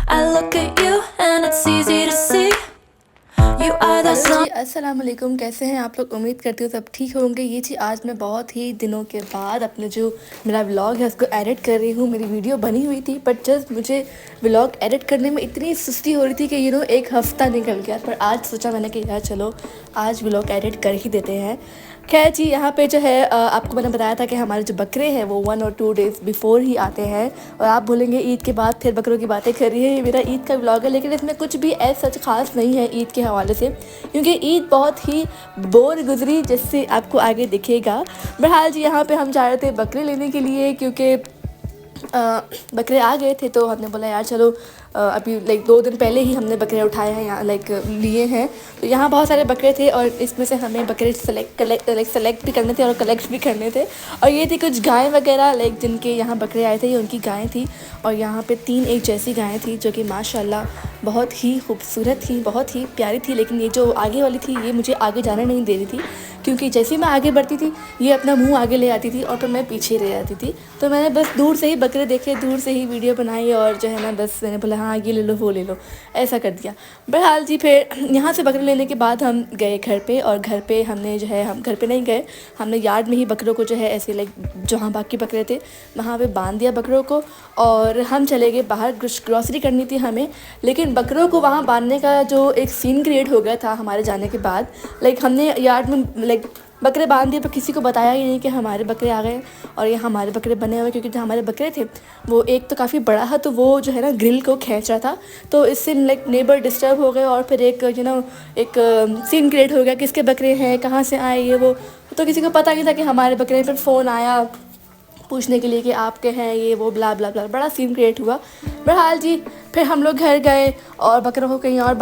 I look at you and it's easy to see you are the hello sun. जी, अस्सलाम वालेकुम। कैसे हैं आप लोग? उम्मीद करती हूँ सब ठीक होंगे। ये जी आज मैं बहुत ही दिनों के बाद अपने जो मेरा व्लॉग है उसको एडिट कर रही हूँ। मेरी वीडियो बनी हुई थी बट जस्ट मुझे व्लॉग एडिट करने में इतनी सुस्ती हो रही थी कि एक हफ़्ता निकल गया। पर आज सोचा मैंने कि यार चलो आज व्लॉग एडिट कर ही देते हैं। खैर जी, यहाँ पे जो है आपको मैंने बताया था कि हमारे जो बकरे हैं वो 1 और 2 डेज़ बिफ़ोर ही आते हैं। और आप बोलेंगे ईद के बाद फिर बकरों की बातें कर रही है। ये मेरा ईद का व्लॉग है, लेकिन इसमें कुछ भी ऐसा सच ख़ास नहीं है ईद के हवाले से, क्योंकि ईद बहुत ही बोर गुजरी, जिससे आपको आगे दिखेगा। बहरहाल जी, यहाँ पे हम जा रहे थे बकरे लेने के लिए, क्योंकि बकरे आ गए थे तो हमने बोला यार चलो अभी लाइक 2 दिन पहले ही हमने बकरे उठाए हैं, यहाँ लाइक लिए हैं। तो यहाँ बहुत सारे बकरे थे और इसमें से हमें बकरे सेलेक्ट भी करने थे और कलेक्ट भी करने थे। और ये थी कुछ गायें वगैरह, लाइक जिनके यहाँ बकरे आए थे ये उनकी गायें थी। और यहाँ पे 3 एक जैसी गायें थी जो कि माशाल्लाह बहुत ही खूबसूरत थी, बहुत ही प्यारी थी। लेकिन ये जो आगे वाली थी ये मुझे आगे जाने नहीं दे रही थी, क्योंकि जैसे ही मैं आगे बढ़ती थी ये अपना मुंह आगे ले आती थी और फिर मैं पीछे रह जाती थी। तो मैंने बस दूर से ही बकरे देखे, दूर से ही वीडियो बनाई और जो है ना बस मैंने बोला हाँ ये ले लो वो ले लो, ऐसा कर दिया। बहरहाल जी, फिर यहाँ से बकरे लेने के बाद हम गए घर पे। और घर पे हमने जो है, हम घर पे नहीं गए, हमने यार्ड में ही बकरों को जो है ऐसे लाइक जहाँ बाकी बकरे थे वहाँ पे बांध दिया बकरों को। और हम चले गए बाहर, ग्रॉसरी करनी थी हमें। लेकिन बकरों को वहाँ बांधने का जो एक सीन क्रिएट हो गया था हमारे जाने के बाद, लाइक हमने यार्ड में लाइक बकरे बांध दिए पर किसी को बताया ही नहीं कि हमारे बकरे आ गए और ये हमारे बकरे बने हुए। क्योंकि जो हमारे बकरे थे वो एक तो काफ़ी बड़ा था, तो वो जो है ना ग्रिल को खींच रहा था, तो इससे लाइक नेबर डिस्टर्ब हो गए। और फिर एक एक सीन क्रिएट हो गया, किसके बकरे हैं, कहाँ से आए ये वो। तो किसी को पता नहीं था कि हमारे बकरे। पर फ़ोन आया पूछने के लिए कि आपके हैं ये वो, ब्ला ब्ला ब्ला, बड़ा सीन क्रिएट हुआ। बहरहाल जी, फिर हम लोग घर गए और बकरों को कहीं और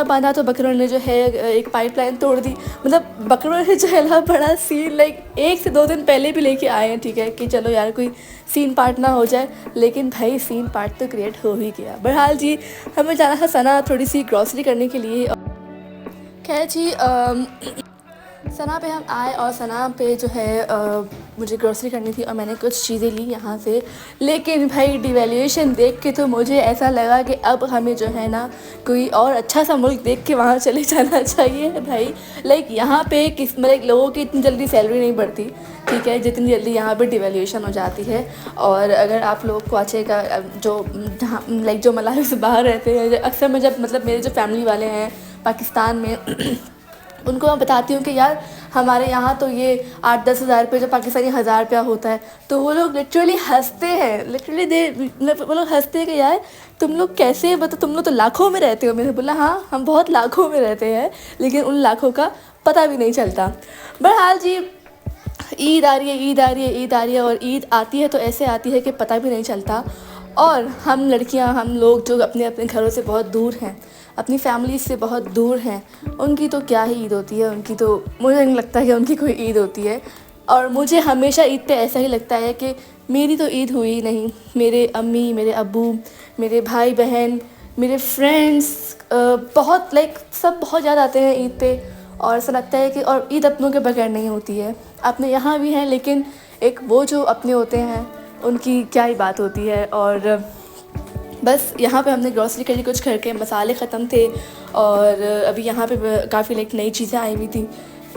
बांधा तो बकरों ने जो है एक पाइपलाइन तोड़ दी। मतलब बकरों ने जो है ना बड़ा सीन लाइक 1 से 2 दिन पहले भी लेके आए हैं, ठीक है, कि चलो यार कोई सीन पार्ट ना हो जाए। लेकिन भाई सीन पार्ट तो क्रिएट हो ही गया। बहरहाल जी, हमें जाना था सना थोड़ी सी ग्रॉसरी करने के लिए। खैर जी, सना पे हम आए और सना पे जो है मुझे ग्रोसरी करनी थी और मैंने कुछ चीज़ें ली यहाँ से। लेकिन भाई डिवैल्यूएशन देख के तो मुझे ऐसा लगा कि अब हमें जो है ना कोई और अच्छा सा मुल्क देख के वहाँ चले जाना चाहिए भाई। लाइक यहाँ पे लाइक लोगों की इतनी जल्दी सैलरी नहीं बढ़ती, ठीक है, जितनी जल्दी यहाँ पे डिवैल्यूएशन हो जाती है। और अगर आप लोग को अच्छे का जो जहाँ लाइक जो मलावी से बाहर रहते हैं, अक्सर मैं जब मतलब मेरे जो फैमिली वाले हैं पाकिस्तान में उनको मैं बताती हूँ कि यार हमारे यहाँ तो ये 8-10 हज़ार रुपये जो पाकिस्तानी 1000 रुपया होता है, तो वो लोग लिटरली हंसते हैं, लिटरली वो लोग हंसते हैं कि यार तुम लोग कैसे, मतलब तुम लोग तो लाखों में रहते हो। मैंने बोला हाँ हम बहुत लाखों में रहते हैं, लेकिन उन लाखों का पता भी नहीं चलता। बहरहाल जी, ईद आ रही है, ईद आ रही है, ईद आ रही है। और ईद आती है तो ऐसे आती है कि पता भी नहीं चलता। और हम लड़कियां, हम लोग जो अपने अपने घरों से बहुत दूर हैं, अपनी फैमिली से बहुत दूर हैं, उनकी तो क्या ही ईद होती है। उनकी तो मुझे नहीं लगता कि उनकी कोई ईद होती है। और मुझे हमेशा ईद पे ऐसा ही लगता है कि मेरी तो ईद हुई ही नहीं। मेरे अम्मी, मेरे अब्बू, मेरे भाई बहन, मेरे फ्रेंड्स, बहुत लाइक सब बहुत ज़्यादा आते हैं ईद पे। और ऐसा लगता है कि और ईद अपनों के बगैर नहीं होती है। अपने यहाँ भी हैं, लेकिन एक वो जो अपने होते हैं उनकी क्या ही बात होती है। और बस यहाँ पे हमने ग्रॉसरी करी, कुछ घर के मसाले ख़त्म थे। और अभी यहाँ पे काफ़ी लाइक नई चीज़ें आई हुई थी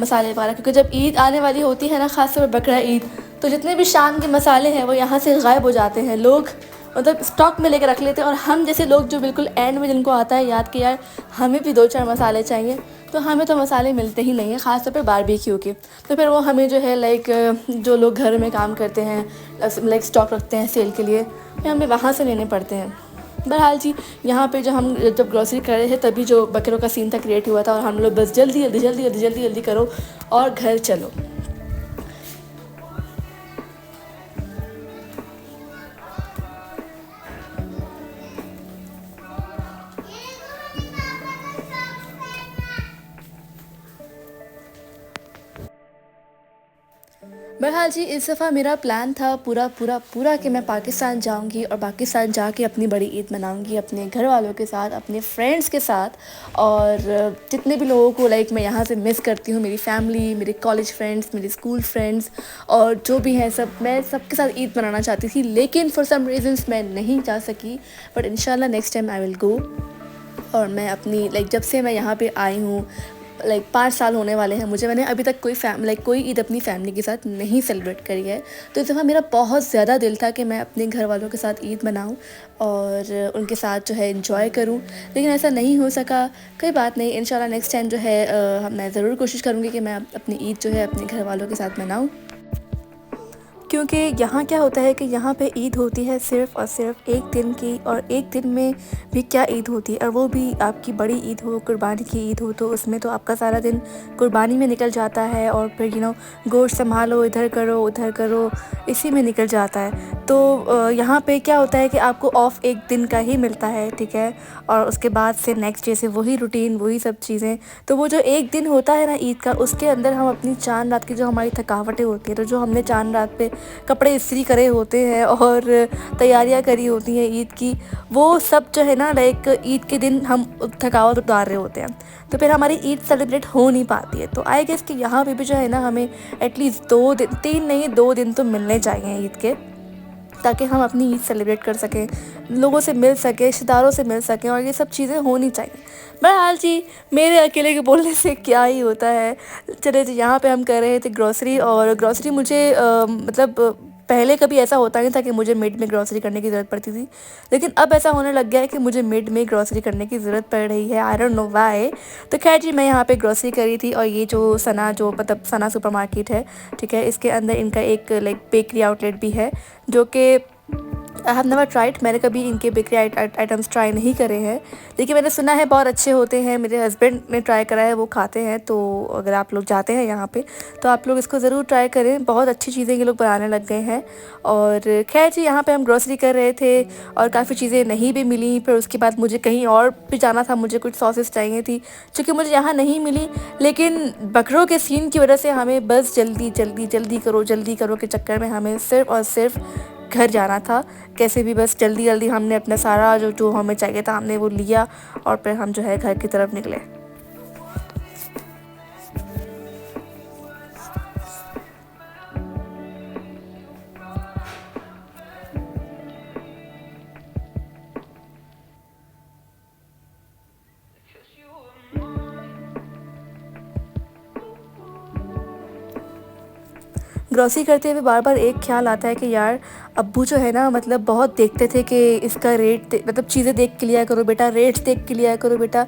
मसाले वगैरह, क्योंकि जब ईद आने वाली होती है ना, ख़ासतौर पर बकरा ईद, तो जितने भी शाम के मसाले हैं वो यहाँ से गायब हो जाते हैं। लोग मतलब स्टॉक में लेकर रख लेते हैं। और हम जैसे लोग जो बिल्कुल एंड में जिनको आता है याद कि यार हमें भी 2-4 मसाले चाहिए, तो हमें तो मसाले मिलते ही नहीं हैं, ख़ासतौर पर बारबेक्यू के। तो फिर वो हमें जो है लाइक जो लोग घर में काम करते हैं लाइक स्टॉक रखते हैं सेल के लिए, फिर हमें वहाँ से लेने पड़ते हैं। बहरहाल जी, यहाँ पे जो हम जब ग्रॉसरी कर रहे थे तभी जो बकरों का सीन था क्रिएट हुआ था। और हम लोग बस जल्दी जल्दी जल्दी जल्दी जल्दी जल्दी करो और घर चलो। बहरहाल जी, इस दफ़ा मेरा प्लान था पूरा पूरा पूरा कि मैं पाकिस्तान जाऊंगी और पाकिस्तान जाके अपनी बड़ी ईद मनाऊंगी अपने घर वालों के साथ, अपने फ्रेंड्स के साथ। और जितने भी लोगों को लाइक मैं यहाँ से मिस करती हूँ, मेरी फैमिली, मेरे कॉलेज फ्रेंड्स, मेरे स्कूल फ्रेंड्स और जो भी हैं सब, मैं सबके साथ ईद मनाना चाहती थी, लेकिन फॉर सम रीजंस मैं नहीं जा सकी। बट इंशाल्लाह next time I will go. और मैं अपनी लाइक जब से मैं यहाँ पे आई हूँ, लाइक 5 साल होने वाले हैं मुझे, मैंने अभी तक कोई ईद अपनी फैमिली के साथ नहीं सेलिब्रेट करी है। तो इस दफ़ा मेरा बहुत ज़्यादा दिल था कि मैं अपने घर वालों के साथ ईद मनाऊं और उनके साथ जो है इंजॉय करूं, लेकिन ऐसा नहीं हो सका। कोई बात नहीं, इंशाल्लाह नेक्स्ट टाइम जो है मैं ज़रूर कोशिश करूँगी कि मैं अपनी ईद जो है अपने घर वालों के साथ मनाऊँ। क्योंकि यहाँ क्या होता है कि यहाँ पे ईद होती है सिर्फ़ और सिर्फ एक दिन की, और एक दिन में भी क्या ईद होती है, और वो भी आपकी बड़ी ईद हो, कुर्बानी की ईद हो, तो उसमें तो आपका सारा दिन कुर्बानी में निकल जाता है। और फिर गोश्त संभालो, इधर करो उधर करो, इसी में निकल जाता है। तो यहाँ पे क्या होता है कि आपको ऑफ़ एक दिन का ही मिलता है, ठीक है, और उसके बाद से नेक्स्ट डे से वही रूटीन, वही सब चीज़ें। तो वो जो एक दिन होता है ना ईद का, उसके अंदर हम अपनी चाँद रात की जो हमारी थकावटें होती हैं, तो जो हमने चाँद रात पे कपड़े इस्त्री करे होते हैं और तैयारियां करी होती हैं ईद की, वो सब जो है ना लाइक ईद के दिन हम थकावट उतार रहे होते हैं, तो फिर हमारी ईद सेलिब्रेट हो नहीं पाती है। तो आई गेस कि यहाँ पे भी जो है ना हमें एटलीस्ट 2 दिन, 3 नहीं 2 दिन तो मिलने चाहिए ईद के, ताकि हम अपनी ईद सेलिब्रेट कर सकें, लोगों से मिल सकें, रिश्तेदारों से मिल सकें, और ये सब चीज़ें होनी चाहिए। बहरहाल जी, मेरे अकेले के बोलने से क्या ही होता है। चले जी, यहाँ पे हम कर रहे थे ग्रॉसरी, और ग्रॉसरी मुझे पहले कभी ऐसा होता नहीं था कि मुझे मिड में ग्रॉसरी करने की ज़रूरत पड़ती थी, लेकिन अब ऐसा होने लग गया है कि मुझे मिड में ग्रॉसरी करने की ज़रूरत पड़ रही है। I don't know why. तो खैर जी, मैं यहाँ पे ग्रॉसरी करी थी, और ये जो सना सुपरमार्केट है, ठीक है, इसके अंदर इनका एक लाइक बेकरी आउटलेट भी है, जो कि आई हैव नेवर ट्राइड। मैंने कभी इनके बेकरी आइटम्स ट्राई नहीं करे हैं, लेकिन मैंने सुना है बहुत अच्छे होते हैं। मेरे हस्बैंड ने ट्राई करा है, वो खाते हैं। तो अगर आप लोग जाते हैं यहाँ पे, तो आप लोग इसको ज़रूर ट्राई करें, बहुत अच्छी चीज़ें ये लोग बनाने लग गए हैं। और खैर जी, यहाँ पे हम ग्रोसरी कर रहे थे और काफ़ी चीज़ें नहीं भी मिली। फिर उसके बाद मुझे कहीं और भी जाना था, मुझे कुछ सॉसेस चाहिए थी जो कि मुझे यहाँ नहीं मिली। लेकिन बकरों के सीन की वजह से हमें बस जल्दी जल्दी जल्दी करो के चक्कर में हमें सिर्फ़ और सिर्फ घर जाना था। कैसे भी बस जल्दी जल्दी हमने अपना सारा जो जो हमें चाहिए था हमने वो लिया, और फिर हम जो है घर की तरफ निकले। ग्रॉसरी करते हुए बार बार एक ख्याल आता है कि यार, अब्बू जो है ना, मतलब बहुत देखते थे कि इसका मतलब चीज़ें देख के लिया करो बेटा, रेट्स देख के लिया करो बेटा।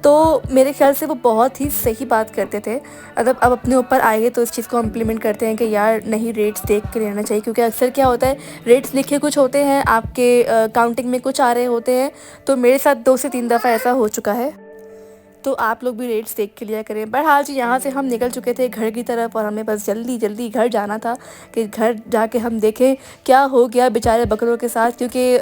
तो मेरे ख्याल से वो बहुत ही सही बात करते थे। मतलब अब अपने ऊपर आए तो इस चीज़ को इम्प्लीमेंट करते हैं कि यार नहीं, रेट्स देख के लेना चाहिए, क्योंकि अक्सर क्या होता है, रेट्स लिखे कुछ होते हैं, आपके काउंटिंग में कुछ आ रहे होते हैं। तो मेरे साथ 2 से 3 दफ़ा ऐसा हो चुका है। तो आप लोग भी रेट्स देख के लिया करें। बहरहाल जी, यहाँ से हम निकल चुके थे घर की तरफ, और हमें बस जल्दी जल्दी घर जाना था कि घर जाके हम देखें क्या हो गया बेचारे बकरों के साथ, क्योंकि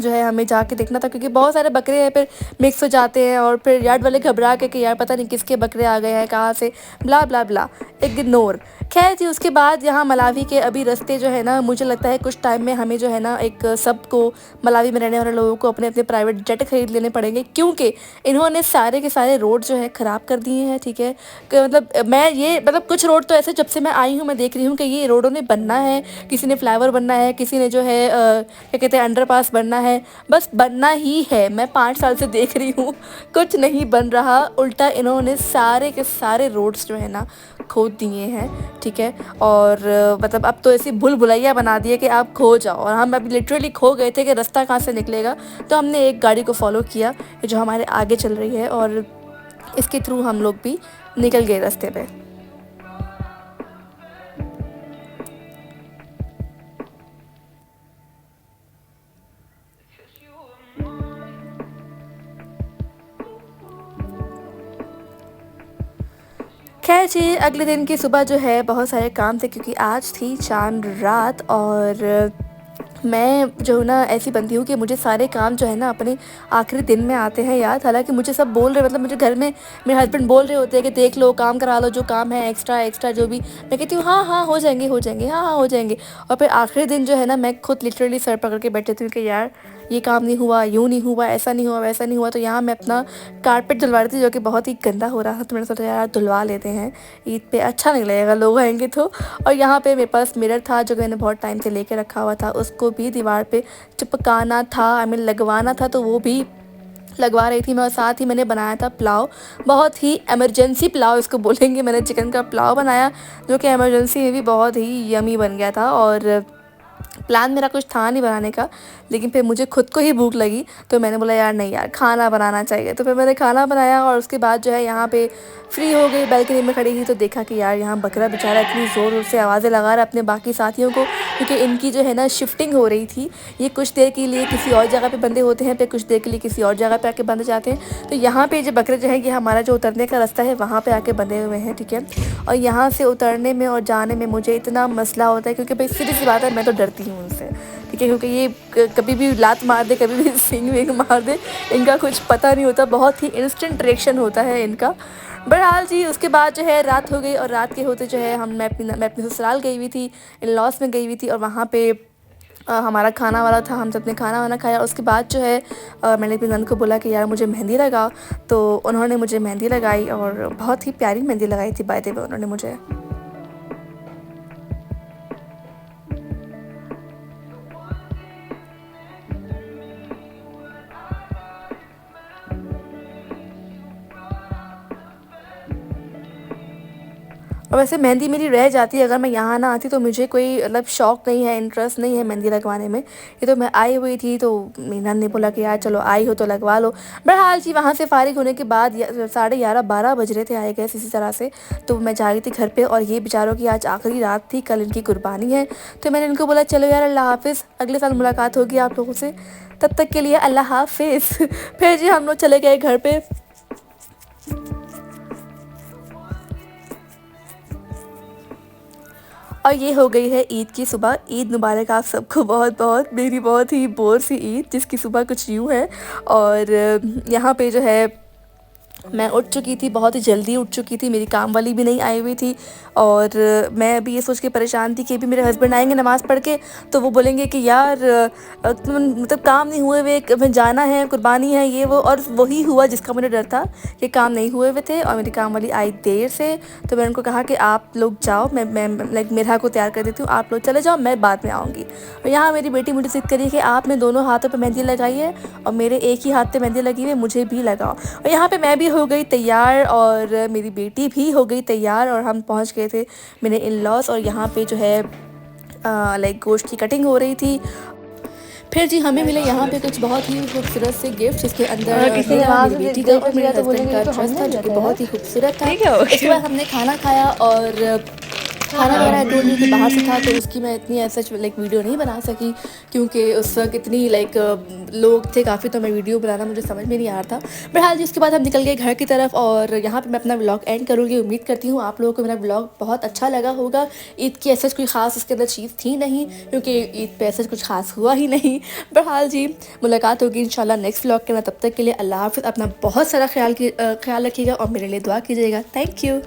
जो है हमें जाके देखना था, क्योंकि बहुत सारे बकरे हैं, फिर मिक्स हो जाते हैं, और फिर यार्ड वाले घबरा के कि यार पता नहीं किसके बकरे आ गए हैं, कहाँ से, ब्ला ब्ला ब्ला, इग्नोर। खैर जी, उसके बाद यहाँ मलावी के अभी रास्ते जो है ना, मुझे लगता है कुछ टाइम में हमें जो है ना एक सबको, मलावी में रहने वाले लोगों को अपने अपने प्राइवेट जेट खरीद लेने पड़ेंगे, क्योंकि इन्होंने सारे के सारे रोड जो है ख़राब कर दिए हैं, ठीक है। मतलब कुछ रोड तो ऐसे, जब से मैं आई हूँ मैं देख रही हूँ कि ये रोडों ने बनना है, किसी ने फ्लाईओवर बनना है, किसी ने जो है क्या कहते हैं अंडरपास बनना है, बस बनना ही है। मैं 5 साल से देख रही हूँ, कुछ नहीं बन रहा, उल्टा इन्होंने सारे के सारे रोड्स जो है ना खोद दिए हैं, ठीक है। और मतलब अब तो ऐसी भूल भुलैया बना दी है कि आप खो जाओ, और हम अभी लिटरली खो गए थे कि रास्ता कहाँ से निकलेगा। तो हमने एक गाड़ी को फॉलो किया जो हमारे आगे चल रही है, और इसके थ्रू हम लोग भी निकल गए रास्ते पे। खैर जी, अगले दिन की सुबह जो है बहुत सारे काम थे, क्योंकि आज थी चांद रात, और मैं जो हूँ ना ऐसी बंदी हूँ कि मुझे सारे काम जो है ना अपने आखिरी दिन में आते हैं याद। हालाँकि मुझे सब बोल रहे, मतलब मुझे घर में मेरे हस्बैंड बोल रहे होते हैं कि देख लो, काम करा लो, जो काम है एक्स्ट्रा एक्स्ट्रा जो भी। मैं कहती हूँ हाँ, हाँ, हो जाएँगे, हो जाएँगे, हाँ, हाँ, हो जाएँगे। और फिर आखिरी दिन जो है ना मैं खुद लिटरली सर पकड़ के बैठ जाती हूँ कि यार ये काम नहीं हुआ, यूँ नहीं हुआ, ऐसा नहीं हुआ, वैसा नहीं हुआ। तो यहाँ मैं अपना कारपेट धुलवा रही थी जो कि बहुत ही गंदा हो रहा था, तो मैंने सोचा यार धुलवा लेते हैं, ईद पे अच्छा नहीं लगेगा लोग आएँगे तो। और यहाँ पे मेरे पास मिरर था जो कि मैंने बहुत टाइम से लेके रखा हुआ था, उसको भी दीवार पे चिपकाना था, आई मीन लगवाना था, तो वो भी लगवा रही थी मैं। और साथ ही मैंने बनाया था पुलाव, बहुत ही इमरजेंसी पुलाव इसको बोलेंगे। मैंने चिकन का पुलाव बनाया जो कि इमरजेंसी में भी बहुत ही यमी बन गया था। और प्लान मेरा कुछ था नहीं बनाने का, लेकिन फिर मुझे खुद को ही भूख लगी, तो मैंने बोला यार नहीं यार खाना बनाना चाहिए। तो फिर मैंने खाना बनाया और उसके बाद जो है यहाँ पे फ्री हो गई, बालकनी में खड़ी थी तो देखा कि यार यहाँ बकरा बेचारा इतनी ज़ोर ज़ोर से आवाज़ें लगा रहा है अपने बाकी साथियों को, क्योंकि इनकी जो है ना शिफ्टिंग हो रही थी। ये कुछ देर के लिए किसी और जगह पे बंधे होते हैं, फिर कुछ देर के लिए किसी और जगह पे आके बंधे जाते हैं। तो यहाँ पे जो बकरे जो है ये हमारा जो उतरने का रास्ता है वहाँ पे आके बंधे हुए हैं, ठीक है। और यहाँ से उतरने में और जाने में मुझे इतना मसला होता है, क्योंकि भाई सीधी सी बात है मैं तो डरती हूँ उनसे, ठीक है, क्योंकि ये कभी भी लात मार दे, कभी भी सींग विंग मार दे, इनका कुछ पता नहीं होता, बहुत ही इंस्टेंट रिएक्शन होता है इनका। बहरहाल जी उसके बाद जो है रात हो गई, और रात के होते जो है मैं अपनी ससुराल गई हुई थी, इन लॉस में गई हुई थी। और वहाँ पे हमारा खाना वाला था, हम सबने खाना वाना खाया। उसके बाद जो है मैंने अपनी नंद को बोला कि यार मुझे मेहंदी लगा, तो उन्होंने मुझे मेहंदी लगाई और बहुत ही प्यारी मेहंदी लगाई थी बाय द वे उन्होंने मुझे। और वैसे मेहंदी मेरी रह जाती है अगर मैं यहाँ ना आती, तो मुझे कोई मतलब शौक़ नहीं है, इंटरेस्ट नहीं है मेहंदी लगवाने में। ये तो मैं आई हुई थी तो मेरी नंद ने बोला कि यार चलो आई हो तो लगवा लो। बहरहाल जी वहाँ से फ़ारिग होने के बाद 11:30-12 बज रहे थे आए गए इसी तरह से। तो मैं जा रही थी घर पे, और ये बेचारों की आज आखिरी रात थी, कल इनकी कुर्बानी है। तो मैंने इनको बोला चलो यार अल्लाह हाफ़िज़, अगले साल मुलाकात होगी आप लोगों से, तब तक के लिए अल्लाह हाफ़िज़। फिर जी हम लोग चले गए घर पे। और ये हो गई है ईद की सुबह। ईद मुबारक आप सबको बहुत बहुत। मेरी बहुत ही बोर सी ईद जिसकी सुबह कुछ यूँ है। और यहाँ पे जो है मैं उठ चुकी थी, बहुत ही जल्दी उठ चुकी थी, मेरी काम वाली भी नहीं आई हुई थी। और मैं अभी ये सोच के परेशान थी कि अभी मेरे हस्बैंड आएंगे नमाज़ पढ़ के, तो वो बोलेंगे कि यार मतलब काम नहीं हुए हुए, कहीं जाना है, कुर्बानी है, ये वो। और वही हुआ जिसका मुझे डर था कि काम नहीं हुए हुए थे, और मेरी काम वाली आई देर से। तो मैंने उनको कहा कि आप लोग जाओ, मैं लाइक मेरा को तैयार कर देती हूँ, आप लोग चले जाओ, मैं बाद में आऊँगी। और यहाँ मेरी बेटी मुझे ज़िद करी कि आपने दोनों हाथों पर मेहंदी लगाई है, और मेरे एक ही हाथ पे मेहंदी लगी हुई है, मुझे भी लगाओ। और यहाँ पे मैं भी हो गई तैयार, और मेरी बेटी भी हो गई तैयार, और हम पहुँच गए थे मेरे इन लॉस। और यहाँ पे जो है लाइक गोश्त की कटिंग हो रही थी। फिर जी हमें मिले यहाँ पे कुछ बहुत ही खूबसूरत से गिफ्ट, जिसके अंदर मेरी बेटी का और मेरे हस्बैंड का ड्रेस था जो कि बहुत ही खूबसूरत था। उसके बाद हमने खाना खाया, और खाना वगैरह आई टोल्ड यू कि बाहर से था, तो उसकी मैं इतनी ऐसा लाइक वीडियो नहीं बना सकी, क्योंकि उस वक्त इतनी लाइक लोग थे काफ़ी, तो मैं वीडियो बनाना मुझे समझ में नहीं आ रहा था। बहरहाल जी उसके बाद हम निकल गए घर की तरफ, और यहाँ पे मैं अपना व्लॉग एंड करूँगी। उम्मीद करती हूँ आप लोगों को मेरा व्लॉग बहुत अच्छा लगा होगा। ईद की ऐसा कोई ख़ास इसके अंदर चीज़ थी नहीं, क्योंकि ईद पे ऐसा कुछ ख़ास हुआ ही नहीं। बहरहाल जी मुलाकात होगी इंशाल्लाह नेक्स्ट व्लॉग के अंदर। तब तक के लिए अल्लाह हाफ़िज़, अपना बहुत सारा ख्याल रखिएगा और मेरे लिए दुआ कीजिएगा। Thank you.